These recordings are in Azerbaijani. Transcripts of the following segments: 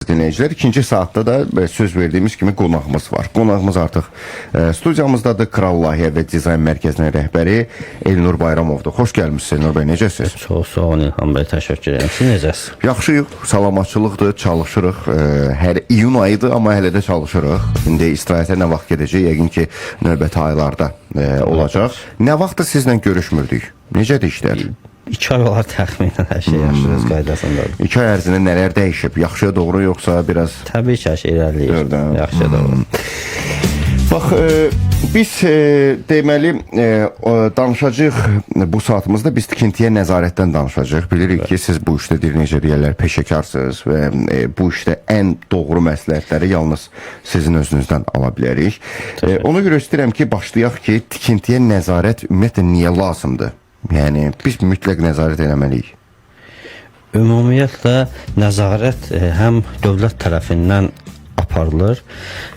dinləyicilər. İkinci saatda da söz verdiyimiz kimi qonağımız var. Qonağımız artıq studiyamızdadır. Kral Layihə və Dizayn Mərkəzinin rəhbəri Elnur Bayramovdur. Xoş gəlmişsiniz Elnur bəy, necəsiniz? Çox sağ olun İlham bəy, təşəkkür edirəm. Siz necəsiniz? Yaxşıyıq, salamatçılıqdır, çalışırıq. Hər iyun ayıdır, amma hələ də çalışırıq. İndi istirahətə nə vaxt gedəcək? Yəqin ki, növbəti aylarda olacaq. Nə vaxtdır sizlə görüşmürdük? Necədir işlər? 2 ay olar təxminən hər şey yaşayırız qaydasındadır. 2 ay ərzində nələr dəyişib? Yaxşıya doğru yoxsa biraz... Təbii ki, hər şey irəliləyir. Yaxşıya doğru. Bax, biz deməli danışacağıq bu saatımızda, biz tikintiyə nəzarətdən danışacağıq. Bilirik ki, siz bu işdə necə deyərlər, peşəkarsınız və bu işdə ən doğru məsləhətləri yalnız sizin özünüzdən ala bilərik. Ona görə istəyirəm ki, başlayaq ki, tikintiyə nəzarət ümumiyyətlə niyə lazımdır? Yəni, biz mütləq nəzarət eləməliyik. Ümumiyyətlə, nəzarət həm dövlət tərəfindən aparılır,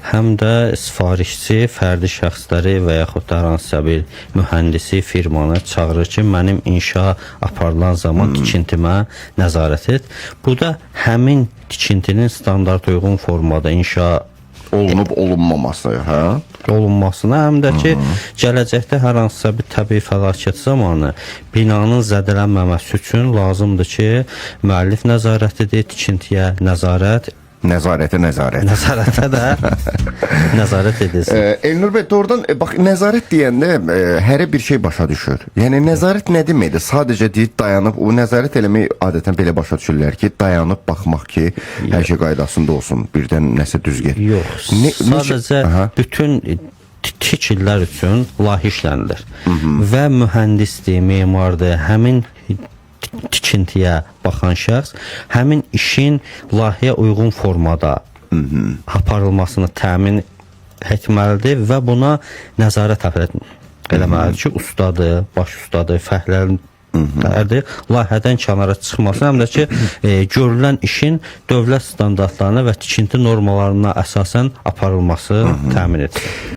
həm də sifarişçi, fərdi şəxsləri və yaxud da hansısa bir mühəndisi, firmanı çağırır ki, mənim inşa aparılan zaman tikintimə nəzarət et. Bu da həmin tikintinin standart uyğun formada inşa olunub-olunmaması, hə? Olunmasına, həm də ki, gələcəkdə hər hansısa bir təbii fəlakət zamanı binanın zədələnməməsi üçün lazımdır ki, müəllif nəzarətidir, tikintiyə nəzarət, Nəzarətə də nəzarət edilsin. Elnur bəy, doğrudan, bax, nəzarət deyəndə hərə bir şey başa düşür. Yəni, nəzarət nə deməkdir? Sadəcə deyib, dayanıb, o nəzarət eləmək adətən belə başa düşürlər ki, dayanıb baxmaq ki, hər şey qaydasında olsun, birdən nəsə düz get. Yox, sadəcə bütün tikillər üçün layihə işlənilir. Və mühəndisdir, memardır, həmin tikintiyə baxan şəxs həmin işin layihəyə uyğun formada aparılmasını təmin etməlidir və buna nəzarət eləməlidir ki, ustadır, baş ustadır, fəhlərdir, layihədən kənara çıxmasın, həm də ki, görülən işin dövlət standartlarına və tikinti normalarına əsasən aparılması təmin edilir.